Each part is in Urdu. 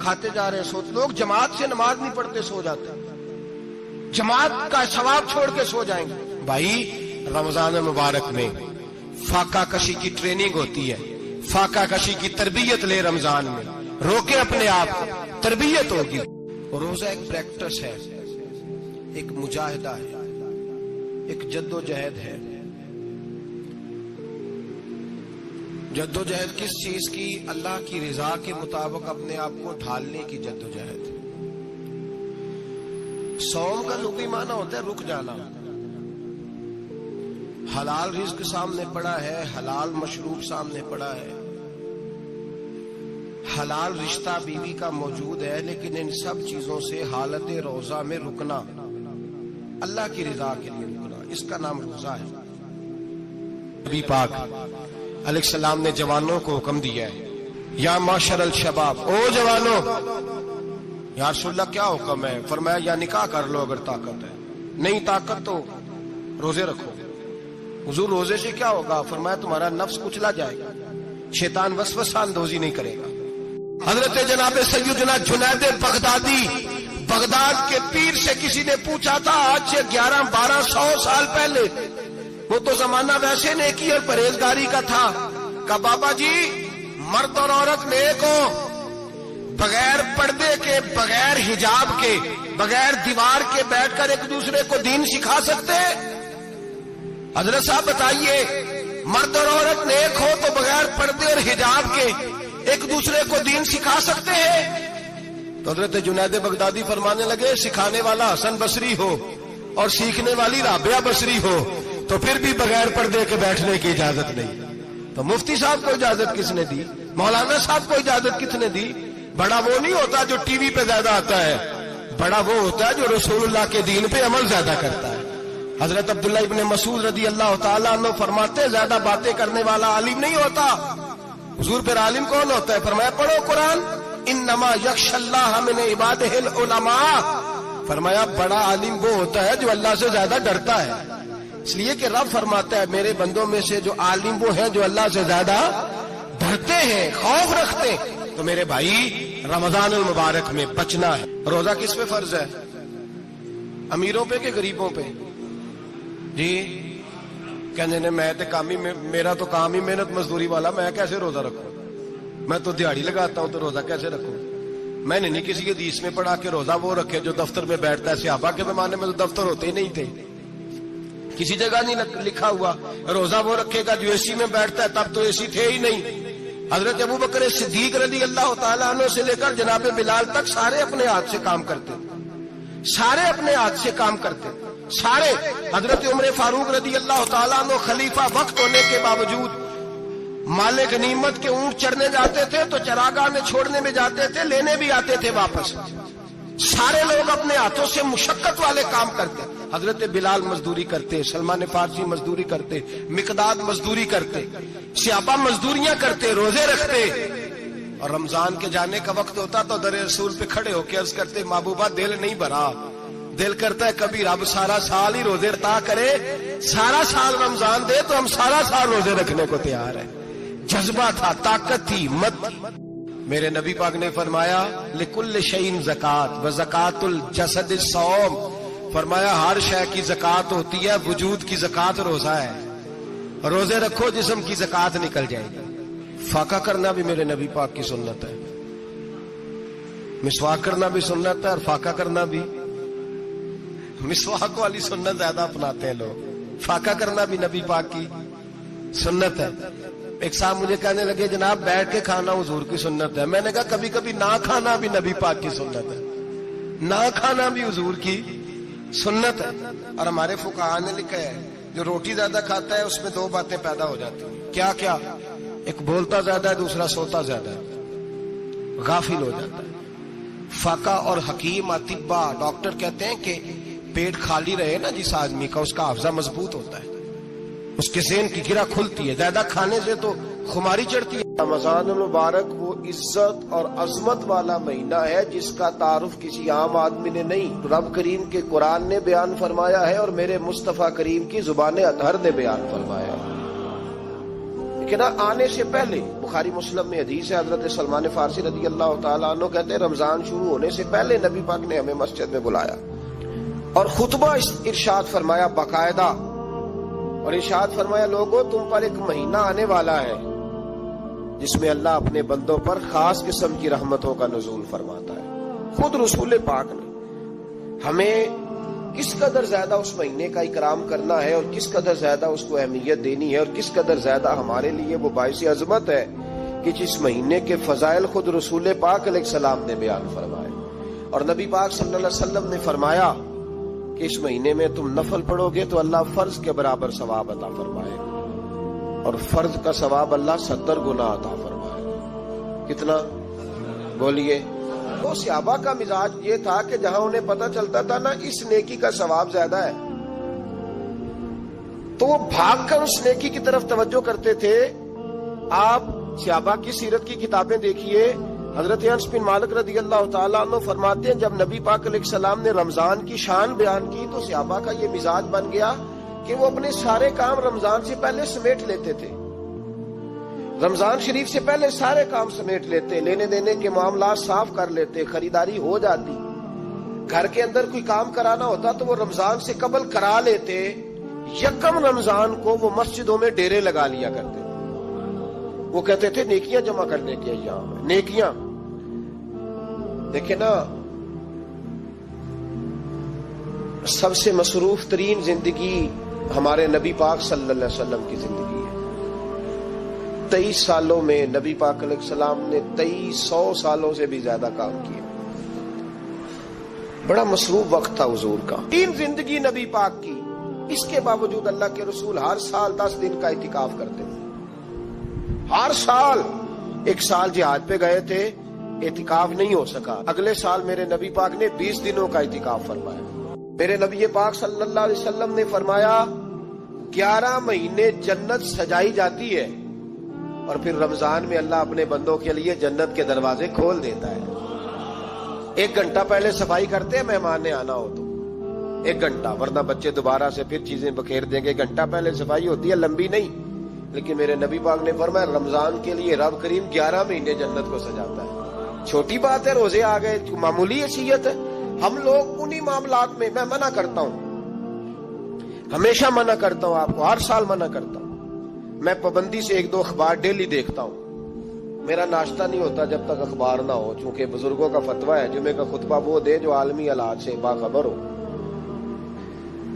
کھاتے جا رہے ہیں سوتے. لوگ جماعت سے نماز نہیں پڑھتے سو جاتے ہیں, جماعت کا ثواب چھوڑ کے سو جائیں گے. بھائی رمضان مبارک میں فاقہ کشی کی ٹریننگ ہوتی ہے, فاقہ کشی کی تربیت لے رمضان میں, روکے اپنے آپ کو, تربیت ہوگی. روزہ ایک پریکٹس ہے, ایک مجاہدہ ہے, ایک جد و جہد ہے. جد و جہد کس چیز کی؟ اللہ کی رضا کے مطابق اپنے آپ کو ڈھالنے کی جد و جہد. صوم کا لغوی معنی ہوتا ہے رک جانا. حلال رزق سامنے پڑا ہے, حلال مشروب سامنے پڑا ہے, حلال رشتہ بیوی کا موجود ہے, لیکن ان سب چیزوں سے حالت روزہ میں رکنا, اللہ کی رضا کے لیے رکنا, اس کا نام روزہ ہے. نبی پاک علیہ السلام نے جوانوں کو حکم دیا ہے, یا معاشر الشباب, او جوانوں. یا رسول اللہ کیا حکم ہے؟ فرمایا یا نکاح کر لو اگر طاقت ہے, نہیں طاقت تو روزے رکھو. حضور روزے سے کیا ہوگا؟ فرمایا تمہارا نفس کچلا جائے گا, شیطان وسوسہ اندوزی نہیں کرے گا. حضرت جناب سیدنا جنید بغدادی, بغداد کے پیر سے کسی نے پوچھا تھا آج سے 1100-1200 سال پہلے, وہ تو زمانہ ویسے نیکی اور پرہیزگاری کا تھا, کہا بابا جی مرد اور عورت نیک ہو, بغیر پردے کے, بغیر حجاب کے, بغیر دیوار کے بیٹھ کر ایک دوسرے کو دین سکھا سکتے؟ حضرت صاحب بتائیے, مرد اور عورت نیک ہو تو بغیر پردے اور حجاب کے ایک دوسرے کو دین سکھا سکتے ہیں؟ تو حضرت جنید بغدادی فرمانے لگے سکھانے والا حسن بصری ہو اور سیکھنے والی رابعہ بصری ہو تو پھر بھی بغیر پردے کے بیٹھنے کی اجازت نہیں. تو مفتی صاحب کو اجازت کس نے دی؟ مولانا صاحب کو اجازت کس نے دی؟ بڑا وہ نہیں ہوتا جو ٹی وی پہ زیادہ آتا ہے, بڑا وہ ہوتا ہے جو رسول اللہ کے دین پہ عمل زیادہ کرتا ہے. حضرت عبداللہ ابن مسعود رضی اللہ تعالیٰ عنہ فرماتے زیادہ باتیں کرنے والا عالم نہیں ہوتا. حضور پھر عالم کون ہوتا ہے؟ فرمایا پڑھو قرآن, انما یخشی اللہ من عبادہ العلماء. فرمایا بڑا عالم وہ ہوتا ہے جو اللہ سے زیادہ ڈرتا ہے, اس لیے کہ رب فرماتا ہے میرے بندوں میں سے جو عالم وہ ہیں جو اللہ سے زیادہ ڈرتے ہیں, خوف رکھتے ہیں. تو میرے بھائی رمضان المبارک میں بچنا ہے. روزہ کس پہ فرض ہے؟ امیروں پہ کہ غریبوں پہ؟ جی کہنے نے میں میرا تو کام ہی محنت مزدوری والا, میں کیسے روزہ رکھوں؟ میں تو دیہڑی لگاتا ہوں تو روزہ کیسے رکھوں؟ میں نے نہیں کسی حدیث میں پڑھا کہ روزہ وہ رکھے جو دفتر میں بیٹھتا ہے. صحابہ کے زمانے میں تو دفتر ہوتے ہی نہیں تھے, کسی جگہ نہیں لکھا ہوا روزہ وہ رکھے گا جو اے سی میں بیٹھتا ہے, تب تو اے سی تھے ہی نہیں. حضرت ابو بکر صدیق رضی اللہ تعالیٰ عنہ سے لے کر جناب بلال تک سارے اپنے ہاتھ سے کام کرتے, سارے اپنے ہاتھ سے کام کرتے, سارے. حضرت عمر فاروق رضی اللہ تعالیٰ عنہ خلیفہ وقت ہونے کے باوجود مال غنیمت کے اونٹ چرنے جاتے تھے تو چراگاہ میں چھوڑنے میں جاتے تھے, لینے بھی آتے تھے واپس. سارے لوگ اپنے ہاتھوں سے مشقت والے کام کرتے. حضرت بلال مزدوری کرتے, سلمان فارسی مزدوری کرتے, مقداد مزدوری کرتے, صحابہ مزدوریاں کرتے, روزے رکھتے. اور رمضان کے جانے کا وقت ہوتا تو در رسول پہ کھڑے ہو کے عرض کرتے محبوبہ دل نہیں بھرا, دل کرتا ہے کبھی رب سارا سال ہی روزے عطا کرے, سارا سال رمضان دے تو ہم سارا سال روزے رکھنے کو تیار ہیں. جذبہ تھا, طاقت تھی, ہمت تھی. میرے نبی پاک نے فرمایا لکل شیء زکات و زکات الجسد الصوم. فرمایا ہر شے کی زکات ہوتی ہے, وجود کی زکات روزہ ہے. روزے رکھو جسم کی زکات نکل جائے گی. فاقہ کرنا بھی میرے نبی پاک کی سنت ہے, مسواک کرنا بھی سنت ہے, اور فاقہ کرنا بھی. مسواک والی سنت زیادہ اپناتے ہیں لوگ, فاقہ کرنا بھی نبی پاک کی سنت ہے. ایک صاحب مجھے کہنے لگے جناب بیٹھ کے کھانا حضور کی سنت ہے. میں نے کہا کبھی کبھی نہ کھانا بھی نبی پاک کی سنت ہے, نہ کھانا بھی حضور کی سنت ہے. اور ہمارے فقہاء نے لکھا ہے جو روٹی زیادہ کھاتا ہے اس میں دو باتیں پیدا ہو جاتی ہیں. کیا کیا؟ ایک بولتا زیادہ ہے, دوسرا سوتا زیادہ ہے, غافل ہو جاتا ہے. فقہ اور حکیم اطباء ڈاکٹر کہتے ہیں کہ پیٹ خالی رہے نا جس آدمی کا, اس کا حافظہ مضبوط ہوتا ہے, اس کے ذہن کی گرہ کھلتی ہے. زیادہ کھانے سے تو خماری چڑھتی ہے. رمضان المبارک وہ عزت اور عظمت والا مہینہ ہے جس کا تعارف کسی عام آدمی نے نہیں. رب کریم کے قرآن نے بیان فرمایا ہے اور میرے مصطفیٰ کریم کی زبان اطہر نے بیان فرمایا ہے. کہ نہ آنے سے پہلے بخاری مسلم میں حدیث ہے، حضرت سلمان فارسی رضی اللہ تعالیٰ عنہ کہتے ہیں رمضان شروع ہونے سے پہلے نبی پاک نے ہمیں مسجد میں بلایا اور خطبہ ارشاد فرمایا باقاعدہ، اور ارشاد فرمایا لوگوں تم پر ایک مہینہ آنے والا ہے جس میں اللہ اپنے بندوں پر خاص قسم کی رحمتوں کا نزول فرماتا ہے۔ خود رسول پاک نے ہمیں کس قدر زیادہ اس مہینے کا اکرام کرنا ہے اور کس قدر زیادہ اس کو اہمیت دینی ہے اور کس قدر زیادہ ہمارے لیے وہ باعث عظمت ہے کہ جس مہینے کے فضائل خود رسول پاک علیہ السلام نے بیان فرمائے، اور نبی پاک صلی اللہ علیہ وسلم نے فرمایا کہ اس مہینے میں تم نفل پڑھو گے تو اللہ فرض کے برابر ثواب عطا فرمائے گا، اور فرض کا ثواب اللہ 70 گنا عطا فرمائے گا۔ کتنا بولیے؟ تو صحابہ کا مزاج یہ تھا کہ جہاں انہیں پتہ چلتا تھا نا اس نیکی کا ثواب زیادہ ہے تو وہ بھاگ کر اس نیکی کی طرف توجہ کرتے تھے۔ آپ صحابہ کی سیرت کی کتابیں دیکھیے، حضرت انس بن مالک رضی اللہ تعالیٰ عنہ فرماتے ہیں جب نبی پاک علیہ السلام نے رمضان کی شان بیان کی تو صحابہ کا یہ مزاج بن گیا کہ وہ اپنے سارے کام رمضان سے پہلے سمیٹ لیتے تھے، رمضان شریف سے پہلے سارے کام سمیٹ لیتے، لینے دینے کے معاملات صاف کر لیتے، خریداری ہو جاتی، گھر کے اندر کوئی کام کرانا ہوتا تو وہ رمضان سے قبل کرا لیتے، یکم رمضان کو وہ مسجدوں میں ڈیرے لگا لیا کرتے، وہ کہتے تھے نیکیاں جمع کرنے کے ایام ہیں، نیکیاں۔ دیکھیں نا سب سے مصروف ترین زندگی ہمارے نبی پاک صلی اللہ علیہ وسلم کی زندگی ہے۔ 23 سالوں میں نبی پاک علیہ السلام نے 2300 سالوں سے بھی زیادہ کام کیا، بڑا مصروف وقت تھا حضور کا، تین زندگی نبی پاک کی۔ اس کے باوجود اللہ کے رسول ہر سال 10 دن کا اعتکاف کرتے تھے، ہر سال۔ ایک سال جہاد پہ گئے تھے، اعتکاف نہیں ہو سکا، اگلے سال میرے نبی پاک نے 20 دنوں کا اعتکاف فرمایا۔ میرے نبی پاک صلی اللہ علیہ وسلم نے فرمایا 11 مہینے جنت سجائی جاتی ہے اور پھر رمضان میں اللہ اپنے بندوں کے لیے جنت کے دروازے کھول دیتا ہے۔ 1 گھنٹہ پہلے صفائی کرتے ہیں مہمان نے آنا ہو تو 1 گھنٹہ، ورنہ بچے دوبارہ سے پھر چیزیں بکھیر دیں گے۔ 1 گھنٹہ پہلے صفائی ہوتی ہے، لمبی نہیں، لیکن میرے نبی پاک نے فرمایا رمضان کے لیے رب کریم 11 مہینے جنت کو سجاتا ہے۔ چھوٹی بات ہے، روزے آ گئے، معمولی حیثیت ہے۔ ہم لوگ انہی معاملات میں، میں منع کرتا ہوں، ہمیشہ منع کرتا ہوں، آپ کو ہر سال منع کرتا ہوں، میں پابندی سے 1-2 اخبار ڈیلی دیکھتا ہوں، میرا ناشتہ نہیں ہوتا جب تک اخبار نہ ہو، چونکہ بزرگوں کا فتویٰ ہے جمعے کا خطبہ وہ دے جو عالمی حالات سے باخبر ہو۔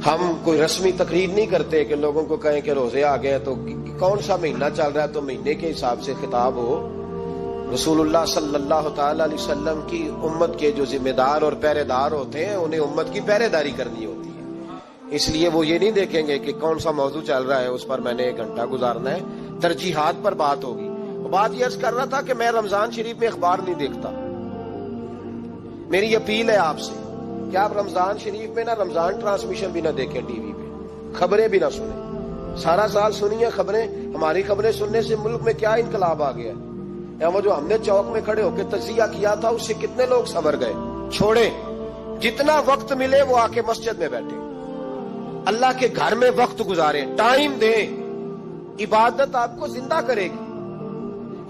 ہم کوئی رسمی تقریر نہیں کرتے کہ لوگوں کو کہیں کہ روزے آ گئے تو کون سا مہینہ چل رہا ہے تو مہینے کے حساب سے خطاب ہو۔ رسول اللہ صلی اللہ تعالی علیہ وسلم کی امت کے جو ذمہ دار اور پہرے دار ہوتے ہیں انہیں امت کی پہرے داری کرنی ہوتی ہے، اس لیے وہ یہ نہیں دیکھیں گے کہ کون سا موضوع چل رہا ہے اس پر میں نے 1 گھنٹہ گزارنا ہے، ترجیحات پر بات ہوگی۔ بات یہ عرض کر رہا تھا کہ میں رمضان شریف میں اخبار نہیں دیکھتا، میری اپیل ہے آپ سے کہ آپ رمضان شریف میں نہ رمضان ٹرانسمیشن بھی نہ دیکھیں، ٹی وی پہ خبریں بھی نہ سنیں، سارا سال سنیے خبریں، ہماری خبریں سننے سے ملک میں کیا انقلاب آ گیا ہے، یا وہ جو ہم نے چوک میں کھڑے ہو کے تجزیہ کیا تھا اس سے کتنے لوگ سنور گئے۔ چھوڑے، جتنا وقت ملے وہ آ کے مسجد میں بیٹھے، اللہ کے گھر میں وقت گزاریں، ٹائم دیں، عبادت آپ کو زندہ کرے گی،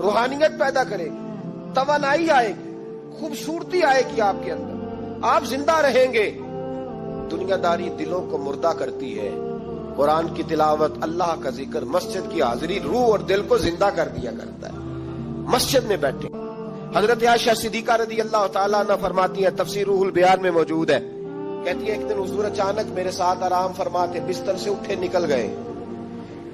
روحانیت پیدا کرے گی، توانائی آئے گی، خوبصورتی آئے گی آپ کے اندر، آپ زندہ رہیں گے۔ دنیا داری دلوں کو مردہ کرتی ہے، قرآن کی تلاوت، اللہ کا ذکر، مسجد کی حاضری روح اور دل کو زندہ کر دیا کرتا ہے۔ مسجد میں بیٹھے، حضرت عائشہ صدیقہ رضی اللہ تعالیٰ عنہ فرماتی ہیں، تفسیر روح البیان میں موجود ہے، کہتی ہے ایک دن حضور اچانک میرے ساتھ آرام فرماتے بستر سے اٹھے نکل گئے۔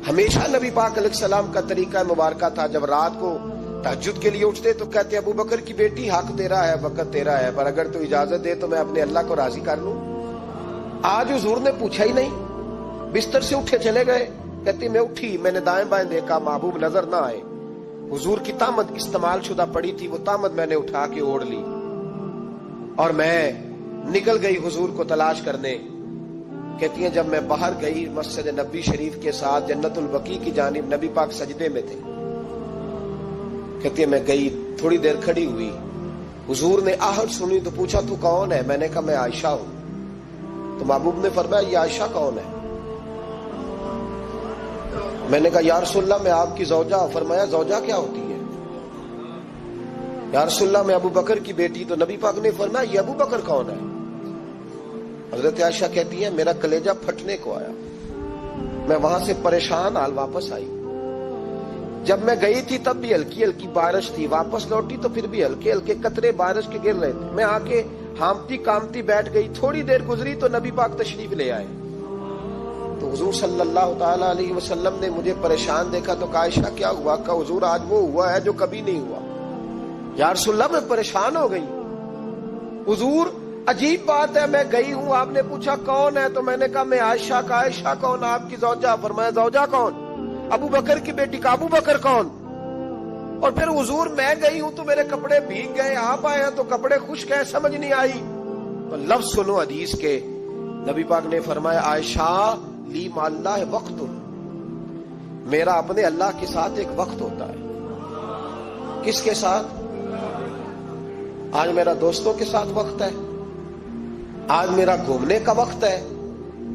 ہمیشہ نبی پاک علیہ السلام کا طریقہ مبارکہ تھا جب رات کو تہجد کے لیے اٹھتے تو کہتے ابو بکر کی بیٹی حق تیرا ہے، وقت تیرا ہے، پر اگر تو اجازت دے تو میں اپنے اللہ کو راضی کر لوں۔ آج حضور نے پوچھا ہی نہیں، بستر سے اٹھے چلے گئے، کہتی میں اٹھی، میں نے دائیں بائیں دیکھا، محبوب نظر نہ آئے، حضور کی تامت استعمال شدہ پڑی تھی، وہ تامت میں نے اٹھا کے اوڑھ لی اور میں نکل گئی حضور کو تلاش کرنے۔ کہتی ہیں جب میں باہر گئی مسجد نبی شریف کے ساتھ جنت البقیع کی جانب، نبی پاک سجدے میں تھے، کہتی ہے میں گئی، تھوڑی دیر کھڑی ہوئی، حضور نے آہٹ سنی تو پوچھا تو کون ہے؟ میں نے کہا میں عائشہ ہوں۔ تو محبوب نے فرمایا یہ عائشہ کون ہے؟ میں نے کہا یا رسول اللہ میں آپ کی زوجہ. فرمایا زوجہ کیا ہوتی ہے؟ یا رسول اللہ میں ابو بکر کی بیٹی. تو نبی پاک نے فرمایا یہ ابو بکر کون ہے؟ حضرت عائشہ کہتی ہے میرا کلیجہ پھٹنے کو آیا. میں وہاں سے پریشان حال واپس آئی. جب میں گئی تھی تب بھی ہلکی ہلکی بارش تھی, واپس لوٹی تو پھر بھی ہلکے ہلکے قطرے بارش کے گر رہے تھے. میں آ کے ہامتی کامتی بیٹھ گئی. تھوڑی دیر گزری تو نبی پاک تشریف لے آئے. تو حضور صلی اللہ تعالی علیہ وسلم نے مجھے پریشان دیکھا تو کہا عائشہ کیا ہوا؟ کہا حضور آج وہ ہوا ہے جو کبھی نہیں ہوا. یا رسول اللہ میں پریشان ہو گئی. حضور عجیب بات ہے, میں گئی ہوں, آپ نے پوچھا کون ہے تو میں نے کہا میں عائشہ. کا عائشہ کون؟ آپ کی زوجہ. فرمایا زوجہ کون؟ ابو بکر کی بیٹی. کا ابو بکر کون؟ اور پھر حضور میں گئی ہوں تو میرے کپڑے بھیگ گئے, آپ آئے ہیں تو کپڑے خشک ہیں, سمجھ نہیں آئی. تو لفظ سنو حدیث کے. نبی پاک نے فرمایا عائشہ لی مع اللہ وقت, میرا اپنے اللہ کے ساتھ ایک وقت ہوتا ہے. کس کے ساتھ؟ آج میرا دوستوں کے ساتھ وقت ہے, آج میرا گھومنے کا وقت ہے,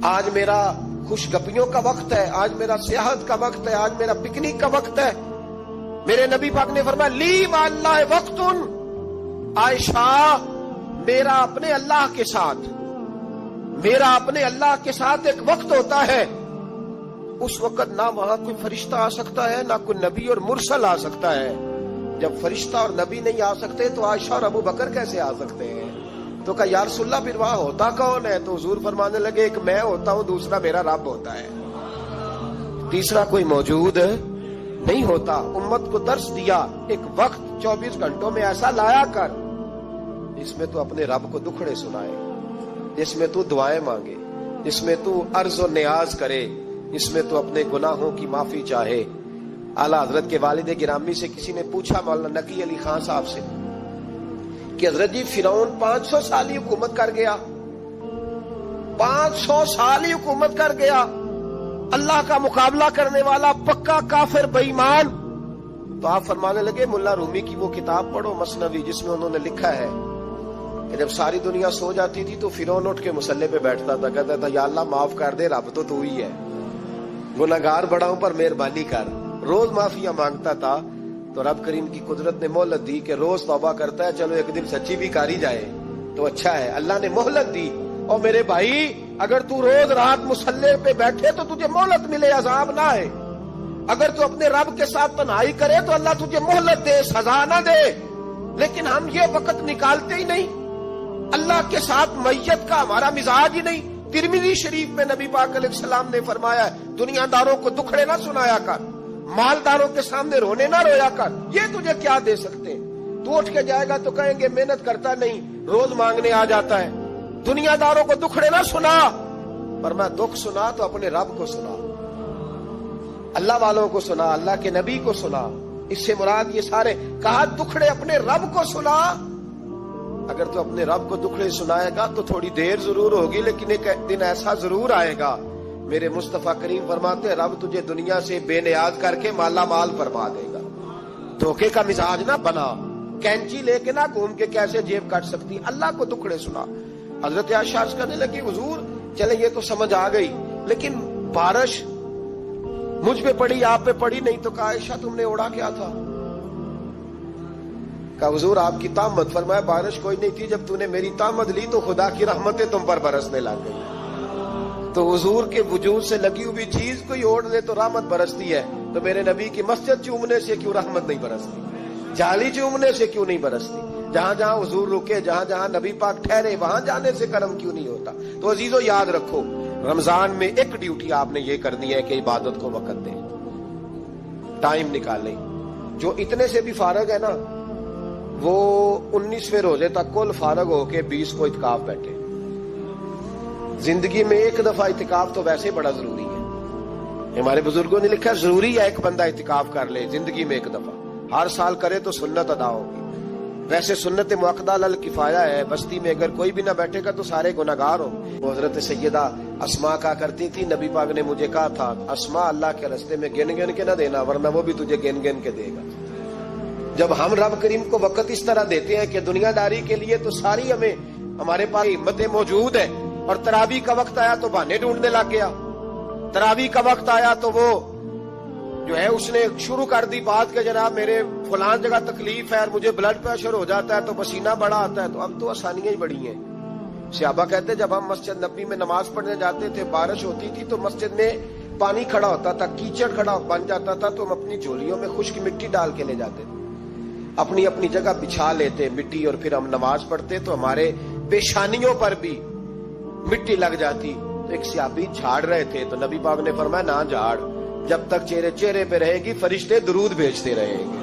آج میرا خوش گپیوں کا وقت ہے, آج میرا سیاحت کا وقت ہے, آج میرا پکنک کا وقت ہے. میرے نبی پاک نے فرمایا لی مع اللہ وقت, عائشہ میرا اپنے اللہ کے ساتھ, میرا اپنے اللہ کے ساتھ ایک وقت ہوتا ہے. اس وقت نہ وہاں کوئی فرشتہ آ سکتا ہے, نہ کوئی نبی اور مرسل آ سکتا ہے. جب فرشتہ اور نبی نہیں آ سکتے تو عائشہ اور ابو بکر کیسے آ سکتے ہیں؟ تو کہا یا رسول اللہ پھر وہاں ہوتا کون ہے؟ تو حضور فرمانے لگے ایک میں ہوتا ہوں, دوسرا میرا رب ہوتا ہے, تیسرا کوئی موجود نہیں ہوتا. امت کو درس دیا ایک وقت 24 گھنٹوں میں ایسا لایا کر جس میں تو اپنے رب کو دکھڑے سنائے, جس میں تو دعائیں مانگے, جس میں تو عرض و نیاز کرے, جس میں تو اپنے گناہوں کی معافی چاہے. اعلیٰ حضرت کے والد گرامی سے کسی نے پوچھا مولانا نقی علی خان صاحب سے کہ حضرت جی فرعون 500 سال ہی حکومت کر گیا, 500 سال ہی حکومت کر گیا, اللہ کا مقابلہ کرنے والا پکا کافر بے ایمان. تو آپ فرمانے لگے ملا رومی کی وہ کتاب پڑھو مثنوی, جس میں انہوں نے لکھا ہے کہ جب ساری دنیا سو جاتی تھی تو فرعون اٹھ کے مصلے پہ بیٹھتا تھا, کہتا تھا یا اللہ معاف کر دے, رب تو ہی ہے, گناہگار بڑا ہوں پر مہربانی کر. روز معافیاں مانگتا تھا تو رب کریم کی قدرت نے مہلت دی کہ روز توبہ کرتا ہے, چلو ایک دن سچی بھی کاری جائے تو اچھا ہے. اللہ نے مہلت دی. اور میرے بھائی اگر تو روز رات مصلے پہ بیٹھے تو تجھے مہلت ملے, عذاب نہ آئے. اگر تو اپنے رب کے ساتھ تنہائی کرے تو اللہ تجھے مہلت دے, سزا نہ دے. لیکن ہم یہ وقت نکالتے ہی نہیں, اللہ کے ساتھ میت کا ہمارا مزاج ہی نہیں. ترمذی شریف میں نبی پاک علیہ السلام نے فرمایا دنیا داروں کو دکھڑے نہ سنایا کر, مالداروں کے سامنے رونے نہ رویا کر, یہ تجھے کیا دے سکتے. تو اٹھ کے جائے گا تو کہیں گے محنت کرتا نہیں, روز مانگنے آ جاتا ہے. دنیا داروں کو دکھڑے نہ سنا, پر میں دکھ سنا تو اپنے رب کو سنا, اللہ والوں کو سنا, اللہ کے نبی کو سنا. اس سے مراد یہ سارے کہا دکھڑے اپنے رب کو سنا. اگر تو اپنے رب کو دکھڑے سنائے گا تو تھوڑی دیر ضرور ہوگی, لیکن ایک دن ایسا ضرور آئے گا. میرے مصطفیٰ کریم فرماتے رب تجھے دنیا سے بے نیاز کر کے مالا مال فرما دے گا. دھوکے کا مزاج نہ بنا, کینچی لے کے نہ گھوم کے کیسے جیب کاٹ سکتی, اللہ کو دکھڑے سنا. حضرت عائشہ عرض کرنے لگی حضور چلے یہ تو سمجھ آ گئی, لیکن بارش مجھ پہ پڑی آپ پہ پڑی نہیں. تو کہا عائشہ تم نے اڑا کیا تھا؟ کہا حضور آپ کی تامت. فرمایا بارش کوئی نہیں تھی, جب تو نے میری تامت لی تو خدا کی رحمتیں تم پر برسنے لگ گئی. تو حضور کے وجود سے لگی ہوئی چیز کوئی اوڑھ لے تو رحمت برستی ہے, تو میرے نبی کی مسجد چومنے سے کیوں رحمت نہیں برستی, جالی چومنے سے کیوں نہیں برستی, جہاں جہاں حضور رکے, جہاں جہاں نبی پاک ٹھہرے وہاں جانے سے کرم کیوں نہیں ہوتا. تو عزیزو یاد رکھو رمضان میں ایک ڈیوٹی آپ نے یہ کرنی ہے کہ عبادت کو وقت دیں, ٹائم نکالیں. جو اتنے سے بھی فارغ ہے نا وہ 19ویں روزے تک کل فارغ ہو کے 20 کو اعتکاف بیٹھے. زندگی میں ایک دفعہ اعتکاف تو ویسے بڑا ضروری ہے. ہمارے بزرگوں نے لکھا ضروری ہے ایک بندہ اعتکاف کر لے زندگی میں ایک دفعہ, ہر سال کرے تو سنت ادا ہوگی. ویسے سنت مؤکدہ علی الکفایہ ہے, بستی میں اگر کوئی بھی نہ بیٹھے گا تو سارے گناہگار ہوں. وہ حضرت سیدہ اسماء کہا کرتی تھی نبی پاک نے مجھے کہا تھا اسماء اللہ کے راستے میں گن گن کے نہ دینا ورنہ وہ بھی تجھے گن گن کے دے گا. جب ہم رب کریم کو وقت اس طرح دیتے ہیں کہ دنیا داری کے لیے تو ساری ہمارے پاس ہمتیں موجود ہیں, اور تراویح کا وقت آیا تو بہانے ڈھونڈنے لگ گیا, تراویح کا وقت آیا تو وہ جو ہے اس نے شروع کر دی بات کہ جناب میرے فلان جگہ تکلیف ہے اور مجھے بلڈ پریشر ہو جاتا ہے تو پسینہ بڑا آتا ہے، تو اب تو آسانیاں ہی بڑی ہیں۔ صحابہ کہتے ہیں جب ہم مسجد نبی میں نماز پڑھنے جاتے تھے، بارش ہوتی تھی تو مسجد میں پانی کھڑا ہوتا تھا، کیچڑ کھڑا بن جاتا تھا، تو ہم اپنی جھولیوں میں خشک مٹی ڈال کے لے جاتے تھے، اپنی اپنی جگہ بچھا لیتے مٹی، اور پھر ہم نماز پڑھتے تو ہمارے پیشانیوں پر بھی مٹی لگ جاتی۔ تو ایک صحابی جھاڑ رہے تھے تو نبی پاک نے فرمایا نہ جھاڑ، جب تک چہرے پہ رہے گی فرشتے درود بھیجتے رہیں گے۔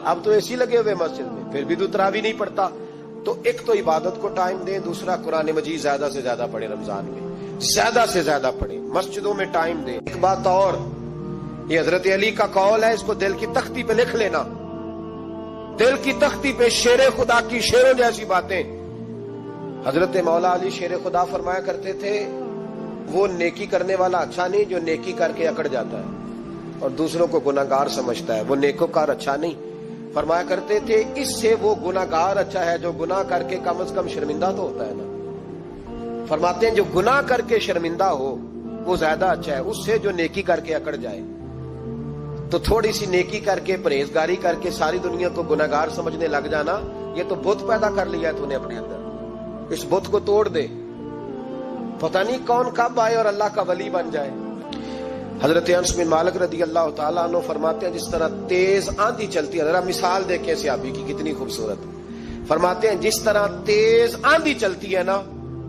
اب تو ایسی لگے ہوئے مسجد میں، پھر بھی تو تراویح نہیں پڑھتا۔ تو ایک تو عبادت کو ٹائم دیں، دوسرا قرآن مجید زیادہ سے زیادہ پڑھیں، رمضان میں زیادہ سے زیادہ پڑھیں، مسجدوں میں ٹائم دیں۔ ایک بات اور، یہ حضرت علی کا قول ہے، اس کو دل کی تختی پہ لکھ لینا، دل کی تختی پہ شیر خدا کی شیروں جیسی باتیں۔ حضرت مولا علی شیر خدا فرمایا کرتے تھے، وہ نیکی کرنے والا اچھا نہیں جو نیکی کر کے اکڑ جاتا ہے اور دوسروں کو گناہگار سمجھتا ہے، وہ نیکوکار اچھا نہیں۔ فرمایا کرتے تھے اس سے وہ گناہگار اچھا ہے جو گناہ کر کے کم از کم شرمندہ تو ہوتا ہے نا۔ فرماتے ہیں جو گناہ کر کے شرمندہ ہو وہ زیادہ اچھا ہے اس سے جو نیکی کر کے اکڑ جائے۔ تو تھوڑی سی نیکی کر کے پرہیزگاری کر کے ساری دنیا کو گناہگار سمجھنے لگ جانا، یہ تو بت پیدا کر لیا ہے تو نے اپنے اندر، اس بت کو توڑ دے، پتہ نہیں کون کب آئے اور اللہ کا ولی بن جائے۔ حضرت انس بن مالک رضی اللہ تعالیٰ عنہ فرماتے ہیں جس طرح تیز آندھی چلتی ہے، ذرا مثال دیکھیں صحابی کی کتنی خوبصورت، فرماتے ہیں جس طرح تیز آندھی چلتی ہے نا،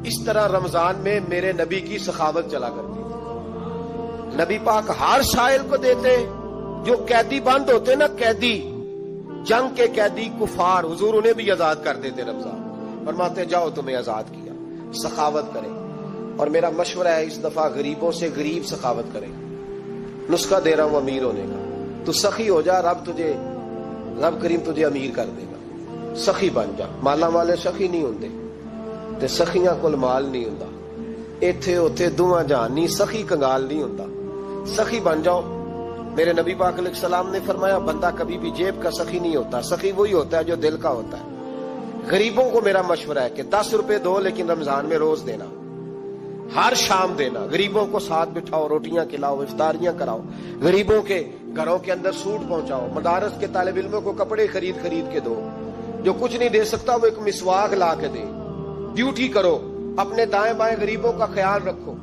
اس طرح رمضان میں میرے نبی کی سخاوت چلا کرتی ہے۔ نبی پاک ہر سائل کو دیتے، جو قیدی بند ہوتے نا، قیدی جنگ کے قیدی کفار، حضور انہیں بھی آزاد کر دیتے رمضان، فرماتے جاؤ تمہیں آزاد کیا، سخاوت کریں۔ اور میرا مشورہ ہے اس دفعہ غریبوں سے غریب سخاوت کریں، نسخہ دے رہا ہوں امیر ہونے کا، تو سخی ہو جا، رب کریم تجھے امیر کر دے گا، سخی بن جا۔ مالا والے سخی نہیں ہوندے تے سخیاں کول مال نہیں ہوندا، ایتھے اوتھے دوواں جہان نہیں، سخی کنگال نہیں ہوندا، سخی بن جاؤ۔ میرے نبی پاک علیہ السلام نے فرمایا بندہ کبھی بھی جیب کا سخی نہیں ہوتا، سخی وہی ہوتا ہے جو دل کا ہوتا ہے۔ غریبوں کو میرا مشورہ ہے کہ 10 روپے دو، لیکن رمضان میں روز دینا، ہر شام دینا، غریبوں کو ساتھ بٹھاؤ، روٹیاں کھلاؤ، افطاریاں کراؤ، غریبوں کے گھروں کے اندر سوٹ پہنچاؤ، مدارس کے طالب علموں کو کپڑے خرید کے دو، جو کچھ نہیں دے سکتا وہ ایک مسواک لا کے دے، ڈیوٹی کرو، اپنے دائیں بائیں غریبوں کا خیال رکھو۔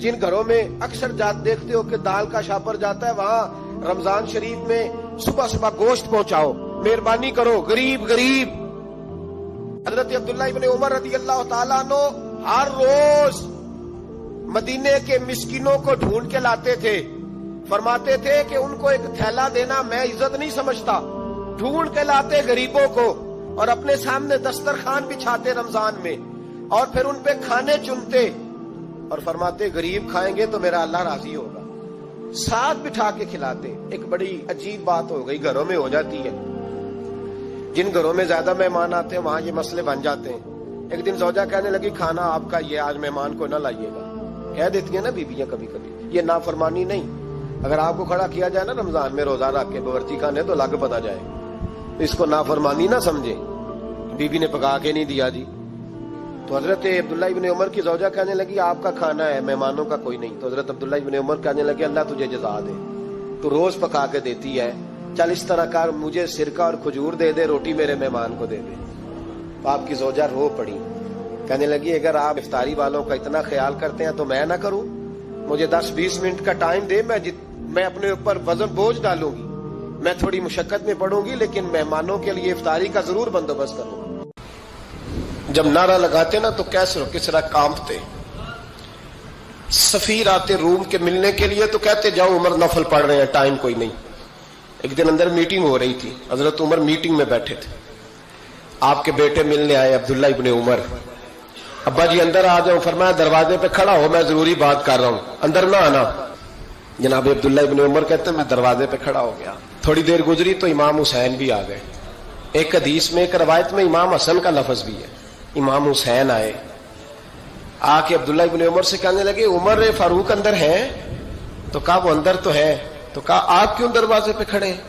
جن گھروں میں اکثر دیکھتے ہو کہ دال کا شاپر جاتا ہے، وہاں رمضان شریف میں صبح گوشت پہنچاؤ، مہربانی کرو، غریب۔ حضرت عبداللہ ابن عمر رضی اللہ تعالیٰ عنہ ہر روز مدینے کے مسکینوں کو ڈھونڈ کے لاتے تھے، فرماتے تھے کہ ان کو ایک تھیلا دینا میں عزت نہیں سمجھتا، ڈھونڈ کے لاتے غریبوں کو اور اپنے سامنے دسترخوان بچھاتے رمضان میں، اور پھر ان پہ کھانے چنتے اور فرماتے غریب کھائیں گے تو میرا اللہ راضی ہوگا، ساتھ بٹھا کے کھلاتے۔ ایک بڑی عجیب بات ہو گئی، گھروں میں ہو جاتی ہے، جن گھروں میں زیادہ مہمان آتے ہیں وہاں یہ مسئلے بن جاتے ہیں۔ ایک دن زوجہ کہنے لگی کھانا آپ کا یہ آج مہمان کو نہ لائیے گا، کہہ دیتی ہیں نا بیویاں کبھی کبھی، یہ نافرمانی نہیں، اگر آپ کو کھڑا کیا جائے نا رمضان میں روزہ رکھ کے باورچی خانے تو لگ پتا جائے، اس کو نافرمانی نہ سمجھے، بیوی نے پکا کے نہیں دیا جی۔ تو حضرت عبداللہ ابن عمر کی زوجہ کہنے لگی آپ کا کھانا ہے، مہمانوں کا کوئی نہیں۔ تو حضرت عبداللہ ابن عمر کہنے لگے اللہ تجھے جزا دے، تو روز پکا کے دیتی ہے، چل اس طرح کر، مجھے سرکہ اور کھجور دے دے، روٹی میرے مہمان کو دے دے۔ تو آپ کی زوجہ رو پڑی، کہنے لگی اگر آپ افطاری والوں کا اتنا خیال کرتے ہیں تو میں نہ کروں، مجھے 10-20 منٹ کا ٹائم دے، میں اپنے اوپر وزن بوجھ ڈالوں گی، میں تھوڑی مشقت میں پڑوں گی، لیکن مہمانوں کے لیے افطاری کا ضرور بندوبست کروں گا۔ جب نعرہ لگاتے نا تو کیسر کس طرح کانپتے۔ سفیر آتے روم کے ملنے کے لیے تو کہتے جاؤ عمر نفل پڑھ رہے ہیں، ٹائم کوئی نہیں۔ ایک دن اندر میٹنگ ہو رہی تھی، حضرت عمر میٹنگ میں بیٹھے تھے، آپ کے بیٹے ملنے آئے عبداللہ ابن عمر، ابا جی اندر آ جاؤ، فرمایا دروازے پہ کھڑا ہو، میں ضروری بات کر رہا ہوں، اندر نہ آنا۔ جناب عبداللہ ابن عمر کہتے ہیں میں دروازے پہ کھڑا ہو گیا، تھوڑی دیر گزری تو امام حسین بھی آ گئے، ایک حدیث میں ایک روایت میں امام حسن کا لفظ بھی ہے، امام حسین آئے، آ کے عبداللہ ابن عمر سے کہنے لگے عمر فاروق اندر ہیں؟ تو کہا وہ اندر تو ہے، تو کہا آپ کیوں دروازے پہ کھڑے ہیں؟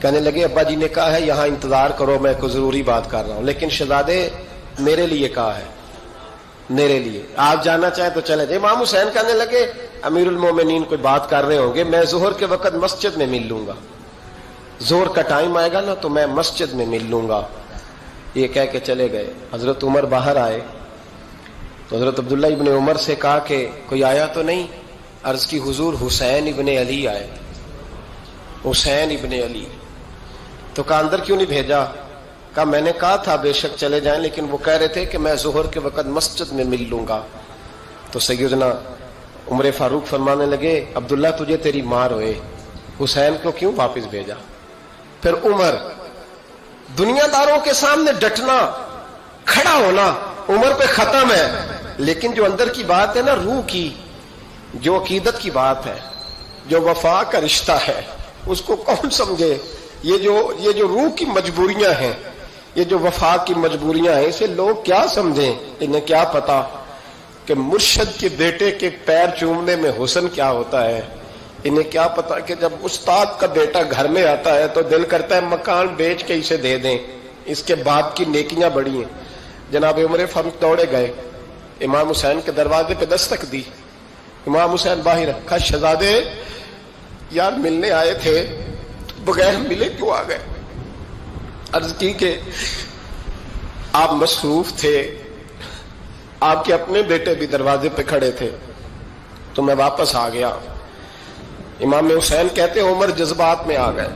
کہنے لگے ابا جی نے کہا ہے یہاں انتظار کرو، میں کوئی ضروری بات کر رہا ہوں، لیکن شہزادے میرے لیے کہا ہے، میرے لیے آپ جانا چاہیں تو چلے جائیں۔ امام حسین کہنے لگے امیر المومنین کوئی بات کر رہے ہوں گے، میں ظہر کے وقت مسجد میں مل لوں گا، ظہر کا ٹائم آئے گا نا تو میں مسجد میں مل لوں گا۔ یہ کہہ کے چلے گئے۔ حضرت عمر باہر آئے تو حضرت عبداللہ ابن عمر سے کہا کہ کوئی آیا تو نہیں؟ عرض کی حضور حسین ابن علی آئے۔ حسین ابن علی تو کہا اندر کیوں نہیں بھیجا؟ کہا میں نے کہا تھا بے شک چلے جائیں، لیکن وہ کہہ رہے تھے کہ میں ظہر کے وقت مسجد میں مل لوں گا۔ تو سیدنا عمر فاروق فرمانے لگے عبداللہ تجھے تیری مار ہوئے، حسین کو کیوں واپس بھیجا؟ پھر عمر دنیا داروں کے سامنے ڈٹنا، کھڑا ہونا عمر پہ ختم ہے، لیکن جو اندر کی بات ہے نا، روح کی، جو عقیدت کی بات ہے، جو وفا کا رشتہ ہے، اس کو کون سمجھے؟ یہ جو روح کی مجبوریاں ہیں، یہ جو وفا کی مجبوریاں ہیں، اسے لوگ کیا سمجھیں؟ انہیں کیا پتا کہ مرشد کے بیٹے کے پیر چومنے میں حسن کیا ہوتا ہے؟ انہیں کیا پتا کہ جب استاد کا بیٹا گھر میں آتا ہے تو دل کرتا ہے مکان بیچ کے اسے دے دیں، اس کے باپ کی نیکیاں بڑی ہیں۔ جناب عمر فاروق دوڑے گئے، امام حسین کے دروازے پہ دستک دی۔ امام حسین باہر رکھا، شہزادے یار ملنے آئے تھے، بغیر ملے کیوں آ گئے؟ عرض کی کہ آپ مصروف تھے، آپ کے اپنے بیٹے بھی دروازے پہ کھڑے تھے تو میں واپس آ گیا۔ امام حسین کہتے عمر جذبات میں آ گئے،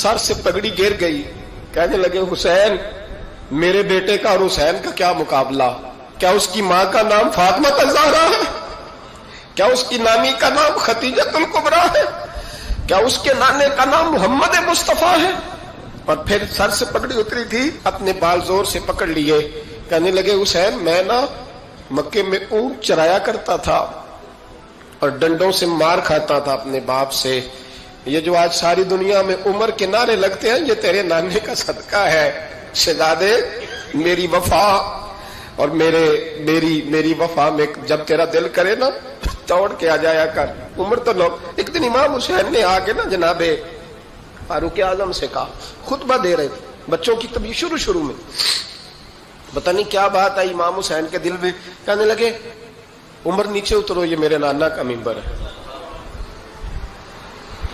سر سے پگڑی گر گئی، کہنے لگے حسین میرے بیٹے کا اور حسین کا کیا مقابلہ؟ کیا اس کی ماں کا نام فاطمہ الزہرا ہے؟ کیا اس کی نانی کا نام خدیجہ الکبریٰ ہے؟ کیا اس کے نانے کا نام محمد مصطفیٰ ہے؟ اور پھر سر سے پگڑی اتری تھی، اپنے بال زور سے پکڑ لیے، کہنے لگے حسین میں نا مکے میں اونٹ چرایا کرتا تھا اور ڈنڈوں سے مار کھاتا تھا اپنے باپ سے، یہ جو آج ساری دنیا میں عمر کے نعرے لگتے ہیں یہ تیرے نانے کا صدقہ ہے۔ شہزادے میری وفا اور میری وفا میں جب تیرا دل کرے نا توڑ کے آ جایا کر۔ عمر تو لوگ ایک دن امام حسین نے آگے نا جناب فاروق اعظم سے کہا، خطبہ دے رہے تھے بچوں کی تبھی شروع میں، پتہ نہیں کیا بات آئی امام حسین کے دل میں، کہنے لگے عمر نیچے اترو، یہ میرے نانا کا ممبر ہے۔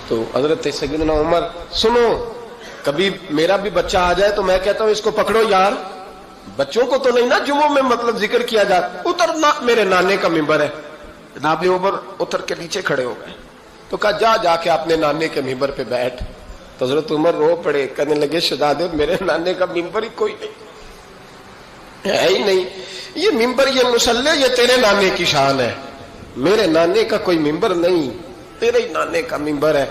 تو حضرت سیدنا عمر سنو، کبھی میرا بھی بچہ آ جائے تو میں کہتا ہوں اس کو پکڑو یار، بچوں کو تو نہیں نا جمعوں میں مطلب ذکر کیا جاتا، اترنا میرے نانے کا ممبر ہے۔ جناب عمر اتر کے نیچے کھڑے ہو گئے تو کہا جا کے اپنے نانے کے ممبر پہ بیٹھ۔ تو حضرت عمر رو پڑے، کہنے لگے شہزادے میرے نانے کا ممبر ہی کوئی نہیں ہے ہی نہیں، یہ ممبر یہ مصلی یہ تیرے نانے کی شان ہے، میرے نانے کا کوئی ممبر نہیں، تیرے ہی نانے کا ممبر ہے۔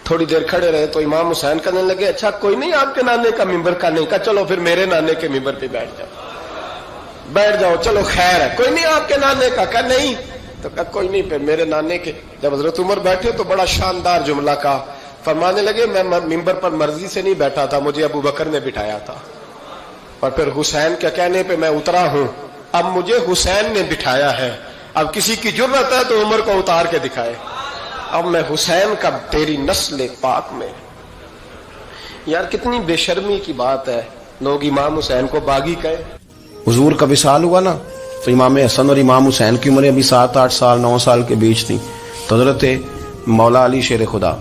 تھوڑی دیر کھڑے رہے تو امام حسین کہنے لگے اچھا کوئی نہیں آپ کے نانے کا ممبر کا نہیں؟ کہا چلو پھر میرے نانے کے ممبر پہ بیٹھ جاؤ، چلو خیر ہے، کوئی نہیں آپ کے نانے کا؟ کہا نہیں۔ تو کہا کوئی نہیں پھر میرے نانے کے۔ جب حضرت عمر بیٹھے تو بڑا شاندار جملہ کہا، فرمانے لگے میں ممبر پر مرضی سے نہیں بیٹھا تھا، مجھے ابو بکر نے بٹھایا تھا، اور پھر حسین کے کہنے پہ میں اترا ہوں، اب مجھے حسین نے بٹھایا ہے، اب کسی کی جرأت ہے تو عمر کو اتار کے دکھائے، اب میں حسین کا تیری نسل پاک میں۔ یار کتنی بے شرمی کی بات ہے، لوگ امام حسین کو باغی کہے۔ حضور کا وصال ہوا نا تو امام حسن اور امام حسین کی عمریں ابھی 7 8 سال 9 سال کے بیچ تھی، تو حضرت مولا علی شیر خدا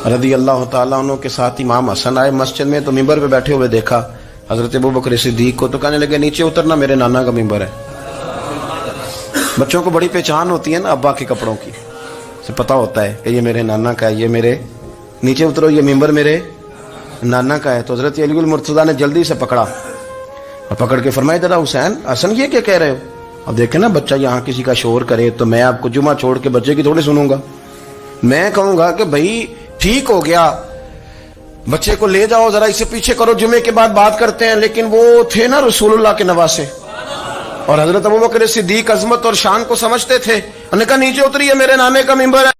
رضی اللہ تعالیٰ عنہ کے ساتھ امام حسن آئے مسجد میں، تو ممبر پہ بیٹھے ہوئے دیکھا حضرت ابوبکر صدیق کو، تو کہنے لگے نیچے اترنا میرے نانا کا ممبر ہے۔ بچوں کو بڑی پہچان ہوتی ہے نا ابا کے کپڑوں کی، سے پتہ ہوتا ہے کہ یہ میرے نانا کا ہے، یہ میرے نیچے اترو یہ ممبر میرے نانا کا ہے۔ تو حضرت علی المرتضیٰ نے جلدی سے پکڑا اور پکڑ کے فرمایا ذرا حسین حسن یہ کیا کہہ رہے ہو؟ اب دیکھیں نا بچہ یہاں کسی کا شور کرے تو میں آپ کو جمعہ چھوڑ کے بچے کی تھوڑی سنوں گا، میں کہوں گا کہ بھائی ٹھیک ہو گیا بچے کو لے جاؤ ذرا اسے پیچھے کرو جمعے کے بعد بات کرتے ہیں، لیکن وہ تھے نا رسول اللہ کے نواسے، اور حضرت ابوبکر صدیق عظمت اور شان کو سمجھتے تھے، انہوں نے کہا نیچے اتریے میرے نانے کا ممبر ہے۔